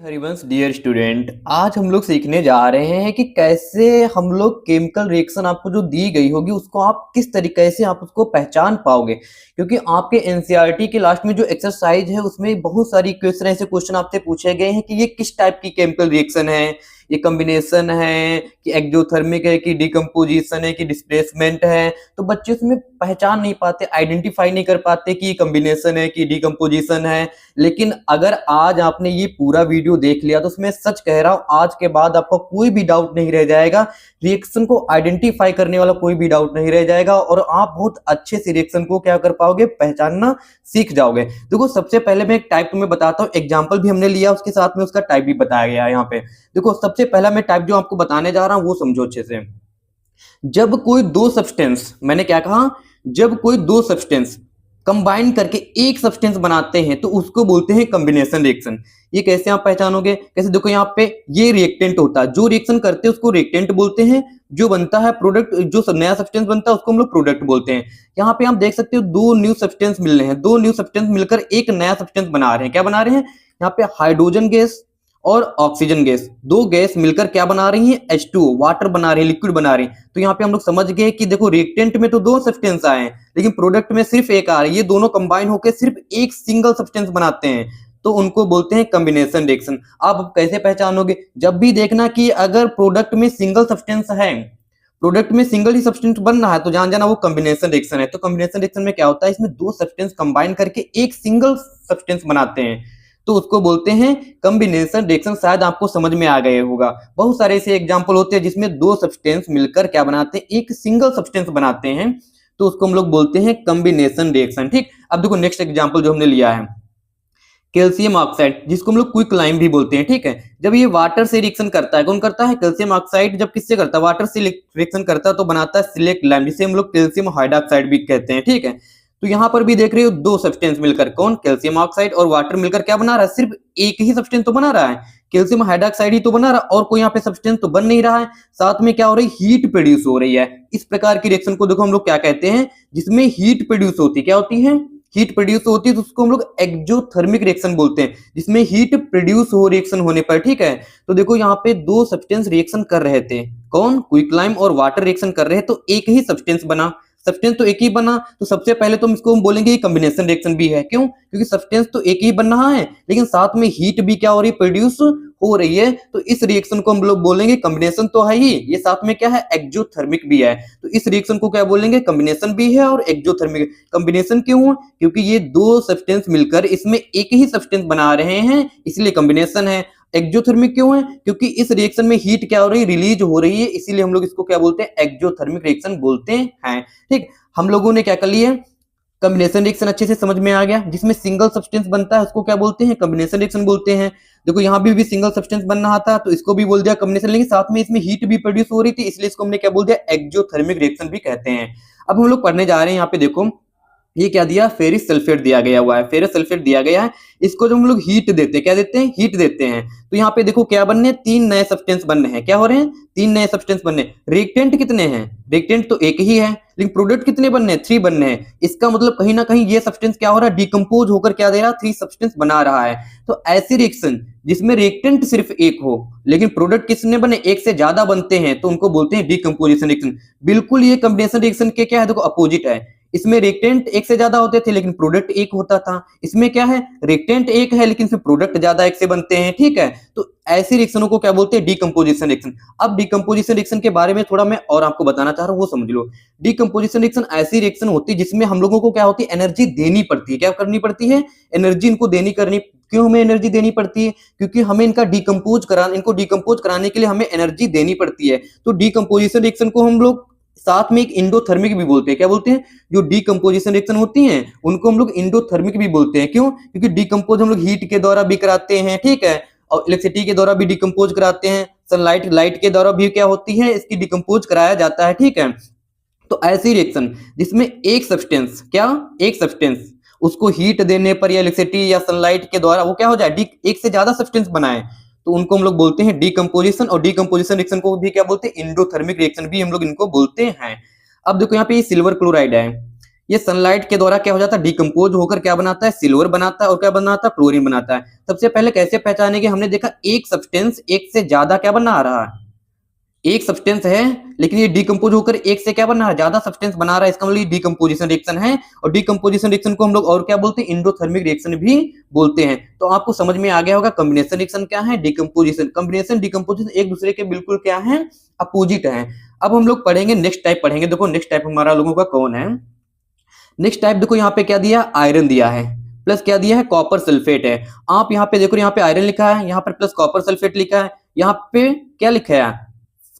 Harivansh dear student, आज हम लोग सीखने जा रहे हैं कि कैसे हम लोग केमिकल रिएक्शन आपको जो दी गई होगी उसको आप किस तरीके से आप उसको पहचान पाओगे। क्योंकि आपके एनसीईआरटी के लास्ट में जो एक्सरसाइज है उसमें बहुत सारी क्वेश्चन ऐसे क्वेश्चन आपसे पूछे गए हैं कि ये किस टाइप की केमिकल रिएक्शन है, ये कॉम्बिनेशन है कि एक्सोथर्मिक है कि डिकम्पोजिशन है कि डिस्प्लेसमेंट है। तो बच्चे उसमें पहचान नहीं पाते, आइडेंटिफाई नहीं कर पाते कि कॉम्बिनेशन है कि डिकम्पोजिशन है। लेकिन अगर आज आपने ये पूरा वीडियो देख लिया तो उसमें सच कह रहा हूं, आज के बाद आपको कोई भी डाउट नहीं रह जाएगा। रिएक्शन को आइडेंटिफाई करने वाला कोई भी डाउट नहीं रह जाएगा और आप बहुत अच्छे से रिएक्शन को क्या कर पाओगे, पहचानना सीख जाओगे। देखो, सबसे पहले मैं एक टाइप तुम्हें बताता हूँ, एग्जाम्पल भी हमने लिया, उसके साथ में उसका टाइप भी बताया गया है यहाँ पे। देखो, सबसे पहला मैं टाइप जो आपको बताने जा रहा हूं वो समझो अच्छे से। जब कोई दो सब्सटेंस, मैंने क्या कहा, जब कोई दो सब्सटेंस कंबाइन करके एक सब्सटेंस बनाते हैं तो उसको बोलते हैं कॉम्बिनेशन रिएक्शन। ये कैसे आप पहचानोगे? कैसे? देखो, यहाँ पे ये रिएक्टेंट होता है, जो रिएक्शन करते हैं उसको रिएक्टेंट बोलते हैं, जो बनता है प्रोडक्ट, जो नया सब्सटेंस बनता है उसको हम लोग प्रोडक्ट बोलते हैं। यहाँ पे आप देख सकते हो दो न्यू सब्सटेंस मिल रहे हैं, दो न्यू सब्सटेंस मिलकर एक नया सब्सटेंस बना रहे हैं। क्या बना रहे हैं? यहाँ पे हाइड्रोजन गैस और ऑक्सीजन गैस, दो गैस मिलकर क्या बना रही है? H2O, वाटर बना रही है, लिक्विड बना रही है। तो यहाँ पे हम लोग समझ गए कि देखो, रिएक्टेंट में तो दो सब्सटेंस आए हैं लेकिन प्रोडक्ट में सिर्फ एक आ रही है। ये दोनों कंबाइन होकर सिर्फ एक सिंगल सब्सटेंस बनाते हैं तो उनको बोलते हैं कॉम्बिनेशन रिएक्शन। आप कैसे पहचानोगे? जब भी देखना कि अगर प्रोडक्ट में सिंगल सब्सटेंस है, प्रोडक्ट में सिंगल ही सब्सटेंस बन रहा है तो जान जाना वो कॉम्बिनेशन रिएक्शन है। तो कॉम्बिनेशन रिएक्शन में क्या होता है, इसमें दो सब्सटेंस कंबाइन करके एक सिंगल सब्सटेंस बनाते हैं तो उसको बोलते हैं कॉम्बिनेशन रिएक्शन। शायद आपको समझ में आ गए होगा। बहुत सारे ऐसे एग्जांपल होते हैं जिसमें दो सब्सटेंस मिलकर क्या बनाते हैं, एक सिंगल सब्सटेंस बनाते हैं तो उसको हम लोग बोलते हैं कॉम्बिनेशन रिएक्शन। ठीक, अब देखो नेक्स्ट एग्जांपल जो हमने लिया है, कैल्शियम ऑक्साइड, जिसको हम लोग क्विक लाइम भी बोलते हैं। ठीक है, जब ये वाटर से रिएक्शन करता है, कौन करता है? Calcium oxide. जब किससे करता है? वाटर से रिएक्शन करता है तो बनाता है सिलेक्ट लाइम, जिसे हम लोग कैल्शियम हाइड्रोक्साइड भी कहते हैं। ठीक है, तो यहां पर भी देख रहे हो दो सब्सटेंस मिलकर, कौन? कैल्शियम ऑक्साइड और वाटर मिलकर क्या बना रहा है? सिर्फ एक ही सब्सटेंस तो बना रहा है, कैल्शियम हाइड्रोक्साइड ही तो बना रहा है, और कोई यहाँ पे सब्सटेंस तो बन नहीं रहा है। साथ में क्या हो रही है? हीट प्रोड्यूस हो रही है। इस प्रकार की रिएक्शन को देखो हम लोग क्या कहते हैं, जिसमें हीट प्रोड्यूस होती है। क्या होती है? हीट प्रोड्यूस होती है तो उसको हम लोग एक्सोथर्मिक रिएक्शन बोलते हैं, जिसमें हीट प्रोड्यूस हो रिएक्शन होने पर। ठीक है, तो देखो यहाँ पे दो सब्सटेंस रिएक्शन कर रहे थे, कौन? क्विकलाइम और वाटर रिएक्शन कर रहे हैं तो एक ही सब्सटेंस बना। सब्सटेंस तो एक ही बना तो सबसे पहले तो हम इसको हम बोलेंगे कॉम्बिनेशन रिएक्शन भी है। क्यों? क्योंकि सब्सटेंस तो एक ही बन रहा है लेकिन साथ में हीट भी क्या हो रही है? प्रोड्यूस हो रही है। तो इस रिएक्शन को हम लोग बोलेंगे कॉम्बिनेशन तो है ही, ये साथ में क्या है? एक्सोथर्मिक भी है। तो इस रिएक्शन को क्या बोलेंगे? कॉम्बिनेशन भी है और एक्सोथर्मिक। कॉम्बिनेशन क्यों? क्योंकि ये दो सब्सटेंस मिलकर इसमें एक ही सब्सटेंस बना रहे हैं, इसलिए कॉम्बिनेशन है। एक्सोथर्मिक क्यों है? क्योंकि इस रिएक्शन में हीट क्या हो रही है? रिलीज हो रही है, इसीलिए हम लोग इसको क्या बोलते हैं? एक्सोथर्मिक रिएक्शन बोलते हैं। ठीक, हम लोगों ने क्या कर लिया, कॉम्बिनेशन रिएक्शन अच्छे से समझ में आ गया। जिसमें सिंगल सब्सटेंस बनता है उसको क्या बोलते हैं? कॉम्बिनेशन रिएक्शन बोलते हैं। देखो, यहाँ भी सिंगल सब्सटेंस बन रहा था तो इसको भी बोल दिया कॉम्बिनेशन, लेकिन साथ में इसमें हीट भी प्रोड्यूस हो रही थी, इसलिए इसको हमने क्या बोल दिया? एक्सोथर्मिक रिएक्शन भी कहते हैं। अब हम लोग पढ़ने जा रहे हैं, यहाँ पे देखो ये क्या दिया? फेरिस सल्फेट दिया गया हुआ है, फेरस सल्फेट दिया गया है। इसको जो हम लोग हीट देते हैं, क्या देते हैं? हीट देते हैं। तो यहाँ पे देखो क्या बनने, तीन नए सब्सटेंस बनने हैं। क्या हो रहे हैं? तीन नए सब्सटेंस बनने। रिएक्टेंट कितने हैं? रिएक्टेंट तो एक ही है लेकिन प्रोडक्ट कितने बनने हैं? 3 बनने हैं। इसका मतलब कहीं ना कहीं ये सब्सटेंस क्या हो रहा है? डिकम्पोज होकर क्या दे रहा है? 3 सब्सटेंस बना रहा है। तो ऐसी रिएक्शन जिसमें रिएक्टेंट सिर्फ एक हो लेकिन प्रोडक्ट कितने बने? एक से ज्यादा बनते हैं तो उनको बोलते हैं डिकम्पोजिशन रिएक्शन। बिल्कुल ये कॉम्बिनेशन रिएक्शन के क्या है? देखो अपोजिट है। इसमें रिएक्टेंट एक से ज्यादा होते थे लेकिन प्रोडक्ट एक होता था। इसमें क्या है? रिएक्टेंट एक है लेकिन इसमें प्रोडक्ट ज्यादा एक से बनते हैं। ठीक है, तो ऐसी रिएक्शनों को क्या बोलते हैं? Decomposition reaction. अब डिकम्पोजिशन रिएक्शन के बारे में थोड़ा मैं और आपको बताना चाह रहा हूँ, वो समझ लो। डिकम्पोजिशन रिएक्शन ऐसी रिएक्शन होती है जिसमें हम लोगों को क्या होती है? एनर्जी देनी पड़ती है। क्या करनी पड़ती है? एनर्जी इनको देनी करनी। क्यों हमें एनर्जी देनी पड़ती है? क्योंकि हमें इनको डिकम्पोज कराने के लिए हमें एनर्जी देनी पड़ती है। तो डिकम्पोजिशन रिएक्शन को हम लोग साथ में एक इंडोथर्मिक भी बोलते हैं। क्या बोलते हैं? जो डिकम्पोजिशन रिएक्शन होती हैं उनको हम लोग इंडोथर्मिक भी बोलते हैं। क्यों? क्योंकि डिकम्पोज हम लोग हीट के द्वारा भी कराते हैं। ठीक है, और इलेक्ट्रिसिटी के द्वारा भी डिकम्पोज कराते हैं, सनलाइट लाइट के द्वारा भी क्या होती है? इसकी डिकम्पोज कराया जाता है। ठीक है, तो ऐसी रिएक्शन जिसमें एक सब्सटेंस, क्या? एक सब्सटेंस उसको हीट देने पर या इलेक्ट्रिसिटी या सनलाइट के द्वारा वो क्या हो जाए? एक से ज्यादा सब्सटेंस बनाए तो उनको हम लोग बोलते हैं डिकम्पोजिशन। और डिकम्पोजिशन रिएक्शन को भी क्या बोलते हैं? इंडोथर्मिक रिएक्शन भी हम लोग इनको बोलते हैं। अब देखो यहाँ पे सिल्वर क्लोराइड है, ये सनलाइट के द्वारा क्या हो जाता है, डिकम्पोज होकर क्या बनाता है, सिल्वर बनाता है और क्या बनाता है, क्लोरीन बनाता है। सबसे पहले कैसे पहचानेंगे, हमने देखा एक सब्सटेंस एक से ज्यादा क्या बना रहा है, एक सब्सटेंस है लेकिन ये डिकम्पोज होकर एक से क्या बना है, ज्यादा सब्सटेंस बना रहा है, इसका मतलब ये डिकम्पोजिशन रिएक्शन है। और डिकम्पोजिशन रिएक्शन को हम लोग और क्या बोलते हैं, इंडोथर्मिक रिएक्शन भी बोलते हैं। तो आपको समझ में आ गया होगा कॉम्बिनेशन रिएक्शन क्या है, डिकम्पोजिशन। कॉम्बिनेशन डिकम्पोजिशन एक दूसरे के बिल्कुल क्या है, अपोजिट है। अब हम लोग पढ़ेंगे नेक्स्ट टाइप पढ़ेंगे। देखो नेक्स्ट टाइप हमारा लोगों का कौन है, नेक्स्ट टाइप देखो यहाँ पे क्या दिया, आयरन दिया है, प्लस क्या दिया है, कॉपर सल्फेट है। आप यहाँ पे देखो, यहाँ पे आयरन लिखा है, यहाँ पर प्लस कॉपर सल्फेट लिखा है, यहाँ पे क्या लिखा है,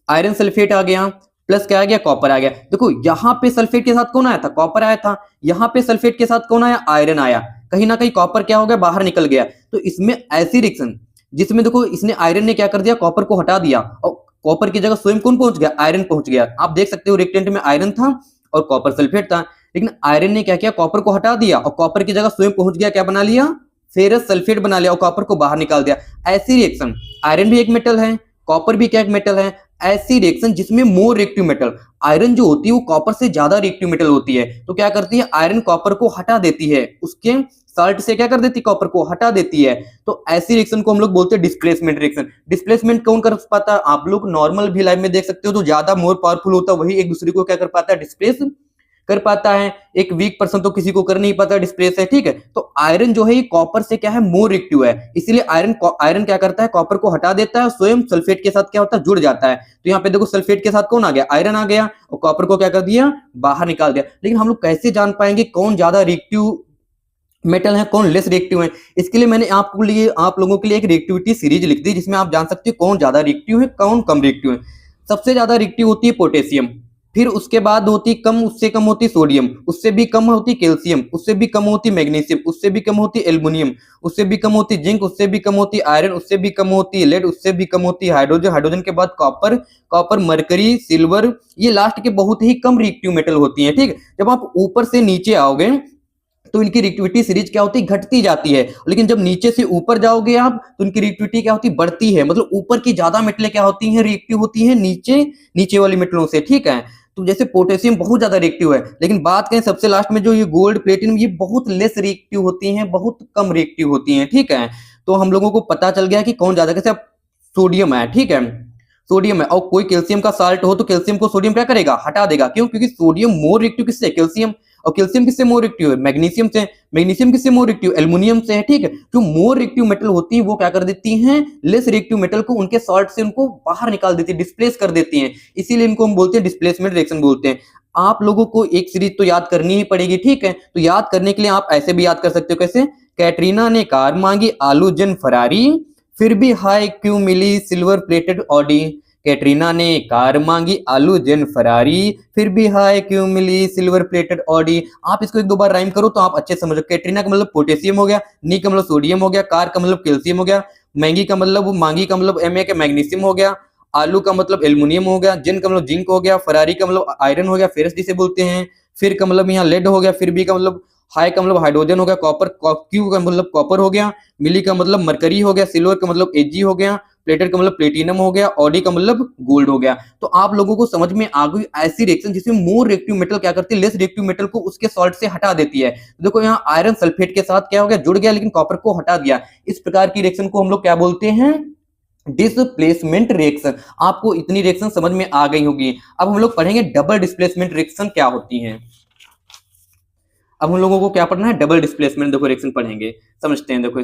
आयरन सल्फेट आ गया, प्लस क्या आ गया, कॉपर आ गया। देखो यहाँ पे सल्फेट के साथ कौन आया था, कॉपर आया था, यहाँ पे सल्फेट के साथ कौन आया, आयरन आया। कहीं ना कहीं कॉपर क्या हो गया, बाहर निकल गया। तो इसमें ऐसी रिएक्शन जिसमें देखो इसने आयरन ने क्या कर दिया, कॉपर को हटा दिया और कॉपर की जगह स्वयं कौन पहुंच गया, आयरन पहुंच गया। आप देख सकते हो रिएक्टेंट में आयरन था और कॉपर सल्फेट था, लेकिन आयरन ने क्या किया, कॉपर को हटा दिया और कॉपर की जगह स्वयं पहुंच गया, क्या बना लिया, फेरस सल्फेट बना लिया और कॉपर को बाहर निकाल दिया। ऐसी रिएक्शन, आयरन भी एक मेटल है, कॉपर भी क्या एक मेटल है, ऐसी रिएक्शन जिसमें मोर रिएक्टिव मेटल, आयरन जो होती है वो कॉपर से ज्यादा रिएक्टिव मेटल होती है, तो क्या करती है, आयरन कॉपर को हटा देती है, उसके साल्ट से क्या कर देती है, कॉपर को हटा देती है। तो ऐसी रिएक्शन को हम लोग बोलते हैं डिस्प्लेसमेंट रिएक्शन। डिस्प्लेसमेंट कौन कर पाता है, आप लोग नॉर्मल भी लाइफ में देख सकते हो, तो ज्यादा मोर पावरफुल होता है वही एक दूसरे को क्या कर पाता है, डिस्प्लेस कर पाता है। एक वीक पर्सन तो किसी को कर नहीं पाता, डिस्प्लेस है, ठीक है। तो आयरन जो है ये कॉपर से क्या है, मोर रिएक्टिव है, इसीलिए आयरन क्या करता है, कॉपर को हटा देता है, स्वयं सल्फेट के साथ क्या होता है, जुड़ जाता है। तो यहाँ पे देखो सल्फेट के साथ कौन आ गया, आयरन आ गया और कॉपर को क्या कर दिया, बाहर निकाल दिया। लेकिन हम लोग कैसे जान पाएंगे कौन ज्यादा रिएक्टिव मेटल है, कौन लेस रिएक्टिव है? इसके लिए मैंने आप लोगों के लिए एक रिएक्टिविटी सीरीज लिख दी, जिसमें आप जान सकते हो कौन ज्यादा रिएक्टिव है, कौन कम रिएक्टिव है। सबसे ज्यादा रिएक्टिव होती है पोटेशियम, फिर उसके बाद होती कम, उससे कम होती सोडियम, उससे भी कम होती कैल्शियम, उससे भी कम होती मैग्नीशियम, उससे भी कम होती एल्युमिनियम, उससे भी कम होती जिंक, उससे भी कम होती आयरन, उससे भी कम होती लेड, उससे भी कम होती हाइड्रोजन, हाइड्रोजन के बाद कॉपर मरकरी, सिल्वर, ये लास्ट के बहुत ही कम रिएक्टिव मेटल होती हैं, ठीक। जब आप ऊपर से नीचे आओगे तो इनकी रिएक्टिविटी सीरीज क्या होती है, घटती जाती है। लेकिन जब नीचे से ऊपर जाओगे आप तो इनकी रिएक्टिविटी क्या होती है, बढ़ती है। मतलब ऊपर की ज्यादा मेटलें क्या होती हैं, रिएक्टिव होती हैं नीचे वाली मेटलों से, ठीक है। तो जैसे पोटेशियम बहुत ज्यादा रिएक्टिव है, लेकिन बात करें सबसे लास्ट में जो ये गोल्ड प्लेटिनम, ये बहुत लेस रिएक्टिव होती हैं, बहुत कम रिएक्टिव होती हैं, ठीक है। तो हम लोगों को पता चल गया कि कौन ज्यादा, कैसे सोडियम है, ठीक है, सोडियम है। और कोई कैल्शियम का साल्ट हो तो कैल्शियम को सोडियम क्या करेगा, हटा देगा। क्यों? क्योंकि सोडियम मोर रिएक्टिव किससे, कैल्शियम, और कैल्शियम किससे मोर रिएक्टिव है, मैग्नीशियम से, मैग्नीशियम किससे मोर रिएक्टिव, एल्युमिनियम से है, ठीक है। जो मोर रिएक्टिव मेटल होती है वो क्या कर देती हैं, लेस रिएक्टिव मेटल को उनके सॉल्ट से उनको बाहर निकाल देती है, डिस्प्लेस कर देती हैं। इसीलिए इनको हम बोलते हैं डिस्प्लेसमेंट रिएक्शन बोलते हैं। आप लोगों को एक सीरीज तो याद करनी ही पड़ेगी, ठीक है। तो याद करने के लिए आप ऐसे भी याद कर सकते हो, कैसे, कैटरीना ने कार मांगी आलू जन फरारी, फिर भी हाई क्यों मिली सिल्वर प्लेटेड ऑडी। कैटरीना ने कार मांगी आलू जन फरारी, फिर भी हाई क्यों मिली सिल्वर प्लेटेड ऑडी। आप इसको एक दो बार राइम करो तो आप अच्छे समझो। कैटरीना का मतलब पोटेशियम हो गया, नी का मतलब सोडियम हो गया, कार का मतलब कैल्शियम हो गया, मैंगी का मतलब मांगी का मतलब एम ए के मैग्नीशियम हो गया, आलू का मतलब एल्युमिनियम हो गया, जिन का मतलब जिंक हो गया, फरारी का मतलब आयरन हो गया, फेरस जिसे बोलते हैं, फिर का मतलब यहाँ लेड हो गया, फिर भी का मतलब हाई का मतलब हाइड्रोजन हो गया, क्यू का मतलब कॉपर हो गया, मिली का मतलब मरकरी हो गया, सिल्वर का मतलब एजी हो गया, प्लेटेड का मतलब प्लेटिनम हो गया, ऑडी का मतलब गोल्ड हो गया। तो आप लोगों को समझ में आ गई ऐसी रिएक्शन जिसमें मोर रिएक्टिव मेटल क्या करती है, लेस रिएक्टिव मेटल को उसके सॉल्ट से हटा देती है। तो देखो यहाँ आयरन सल्फेट के साथ क्या हो गया, जुड़ गया, लेकिन कॉपर को हटा दिया। इस प्रकार की रिएक्शन को हम लोग क्या बोलते हैं, डिस्प्लेसमेंट रिएक्शन। आपको इतनी रिएक्शन समझ में आ गई होगी। अब हम लोग पढ़ेंगे डबल डिस्प्लेसमेंट रिएक्शन क्या होती है। अब हम लोगों को क्या पढ़ना है, डबल डिस्प्लेसमेंट देखो रिएक्शन पढ़ेंगे, समझते हैं। देखो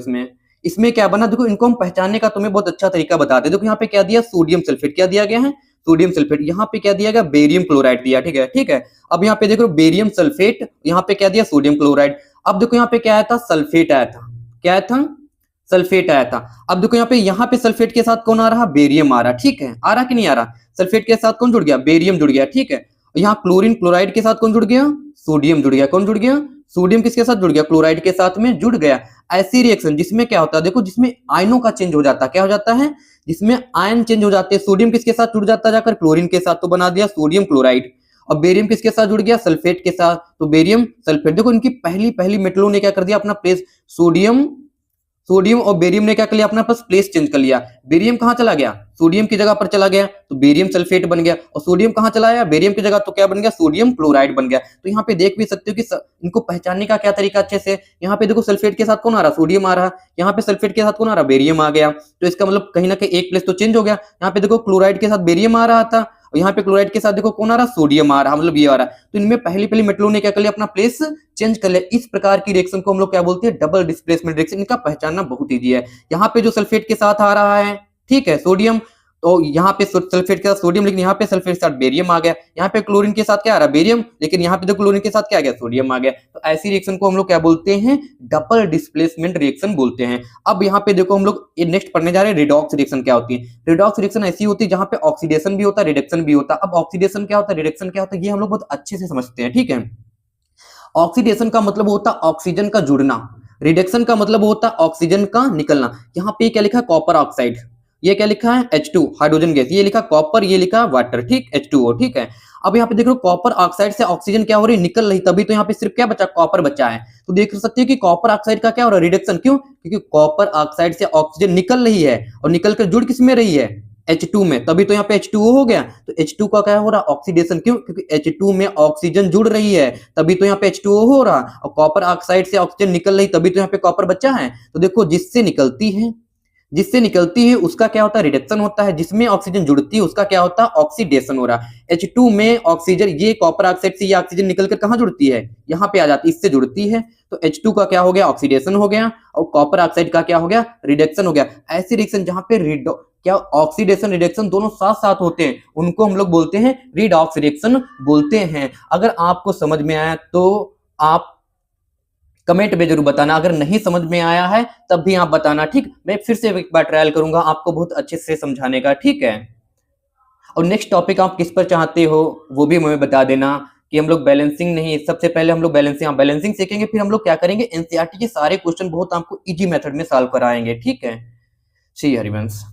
इसमें क्या बना, देखो इनको हम पहचानने का तुम्हें बहुत अच्छा तरीका बताते हैं। देखो यहाँ पे क्या दिया, सोडियम सल्फेट, क्या दिया गया है, सोडियम सल्फेट। यहाँ पे क्या दिया गया, बेरियम क्लोराइड दिया, ठीक है, ठीक है। अब यहाँ पे देखो बेरियम सल्फेट, यहाँ पे क्या दिया, सोडियम क्लोराइड। अब देखो यहाँ पे क्या आया था, सल्फेट आया था, क्या आया था, सल्फेट आया था। अब देखो यहाँ पे सल्फेट के साथ कौन आ रहा, बेरियम आ रहा, ठीक है, आ रहा कि नहीं आ रहा, सल्फेट के साथ कौन जुड़ गया, बेरियम जुड़ गया, ठीक है। यहाँ क्लोरीन क्लोराइड के साथ कौन जुड़ गया, सोडियम जुड़ गया, कौन जुड़ गया, सोडियम किसके साथ जुड़ गया, क्लोराइड के साथ में जुड़ गया। ऐसी रिएक्शन जिसमें क्या होता है, देखो जिसमें आयनों का चेंज हो जाता है, क्या हो जाता है, जिसमें आयन चेंज हो जाते हैं। सोडियम किसके साथ जुड़ जाता है, जाकर क्लोरीन के साथ, तो बना दिया सोडियम क्लोराइड। और बेरियम किसके साथ जुड़ गया, सल्फेट के साथ, तो बेरियम सल्फेट। देखो इनकी पहली मेटलों ने क्या कर दिया, अपना प्लेस सोडियम सोडियम और बेरियम ने क्या कर लिया, अपना पास प्लेस चेंज कर लिया। बेरियम कहाँ चला गया, सोडियम की जगह पर चला गया, तो बेरियम सल्फेट बन गया। और सोडियम कहाँ चला गया, बेरियम की जगह, तो क्या बन गया, सोडियम क्लोराइड बन गया। तो यहाँ पे देख भी सकते हो कि इनको पहचानने का क्या तरीका अच्छे से, यहाँ पे देखो सल्फेट के साथ कौन आ रहा, सोडियम आ रहा, यहाँ पे सल्फेट के साथ कौन आ रहा, बेरियम आ गया। तो इसका मतलब कहीं ना कहीं एक प्लेस तो चेंज हो गया। यहाँ पे देखो क्लोराइड के साथ बेरियम आ रहा था, और यहाँ पे क्लोराइड के साथ देखो कौन आ रहा, सोडियम आ रहा, मतलब ये आ रहा। तो इनमें पहली पहली मेटलों ने क्या कर लिया, अपना प्लेस चेंज कर लिया। इस प्रकार की रिएक्शन को हम लोग क्या बोलते हैं, डबल डिस्प्लेसमेंट रिएक्शन। इनका पहचानना बहुत ईजी है। यहाँ पे जो सल्फेट के साथ आ रहा है, ठीक है, सोडियम, तो यहाँ पे सल्फेट के साथ सोडियम, लेकिन यहाँ पे सल्फेट के साथ बेरियम आ गया। यहाँ पे क्लोरीन के साथ क्या आ रहा, बेरियम, लेकिन यहाँ पे तो क्लोरीन के साथ क्या आ गया, सोडियम आ गया। तो ऐसी रिएक्शन को हम लोग क्या बोलते हैं, डबल डिस्प्लेसमेंट रिएक्शन बोलते हैं। अब यहाँ पे देखो हम लोग नेक्स्ट पढ़ने जा रहे हैं रिडॉक्स रिएक्शन क्या होती है। रिडॉक्स रिएक्शन ऐसी होती है जहाँ पे ऑक्सीडेशन भी होता है, रिडक्शन भी होता है। अब ऑक्सीडेशन क्या होता है, रिडक्शन क्या होता है, ये हम लोग बहुत अच्छे से समझते हैं, ठीक है। ऑक्सीडेशन का मतलब होता है ऑक्सीजन का जुड़ना, रिडक्शन का मतलब होता है ऑक्सीजन का निकलना। यहाँ पे क्या लिखा है, कॉपर ऑक्साइड, ये क्या लिखा है, H2 हाइड्रोजन गैस, ये लिखा कॉपर, ये लिखा वाटर, ठीक, H2O, ठीक है। अब यहाँ पे देख लो कॉपर ऑक्साइड से ऑक्सीजन क्या हो रही है, निकल रही, तभी तो यहाँ पे सिर्फ क्या बचा, कॉपर बचा है। तो देख सकते हो कि कॉपर ऑक्साइड का क्या हो रहा है, रिडक्शन, क्यों, क्योंकि कॉपर ऑक्साइड से ऑक्सीजन निकल रही है, और निकल कर जुड़ किस में रही है, H2 में, तभी तो यहाँ पे H2O हो गया। तो H2 का क्या हो रहा, ऑक्सीडेशन, क्यों, क्योंकि H2 में ऑक्सीजन जुड़ रही है, तभी तो यहाँ पे H2O हो रहा। और कॉपर ऑक्साइड से ऑक्सीजन निकल रही, तभी तो यहाँ पे कॉपर बचा है। तो देखो जिससे निकलती है उसका क्या होता है, रिडक्शन होता है, जिसमें ऑक्सीजन जुड़ती है उसका क्या होता है, ऑक्सीडेशन हो रहा है। H2 में ऑक्सीजन, ये कॉपर ऑक्साइड से ये ऑक्सीजन निकलकर कहाँ जुड़ती है, यहाँ पे आ जाती है, इससे जुड़ती है। तो H2 का क्या हो गया, ऑक्सीडेशन हो गया, और कॉपर ऑक्साइड का क्या हो गया, रिडक्शन हो गया। ऐसी रिएक्शन जहां पे क्या ऑक्सीडेशन रिडक्शन दोनों साथ साथ होते हैं, उनको हम लोग बोलते हैं रिडॉक्स रिएक्शन बोलते हैं। अगर आपको समझ में आया तो आप कमेंट में जरूर बताना, अगर नहीं समझ में आया है तब भी आप बताना, ठीक। मैं फिर से एक बार ट्रायल करूंगा आपको बहुत अच्छे से समझाने का, ठीक है। और नेक्स्ट टॉपिक आप किस पर चाहते हो वो भी मुझे बता देना, कि हम लोग बैलेंसिंग नहीं, सबसे पहले हम लोग बैलेंसिंग सीखेंगे, फिर हम लोग क्या करेंगे, एनसीईआरटी के सारे क्वेश्चन बहुत आपको इजी मेथड में सॉल्व कराएंगे, ठीक है। श्री हरिवंश।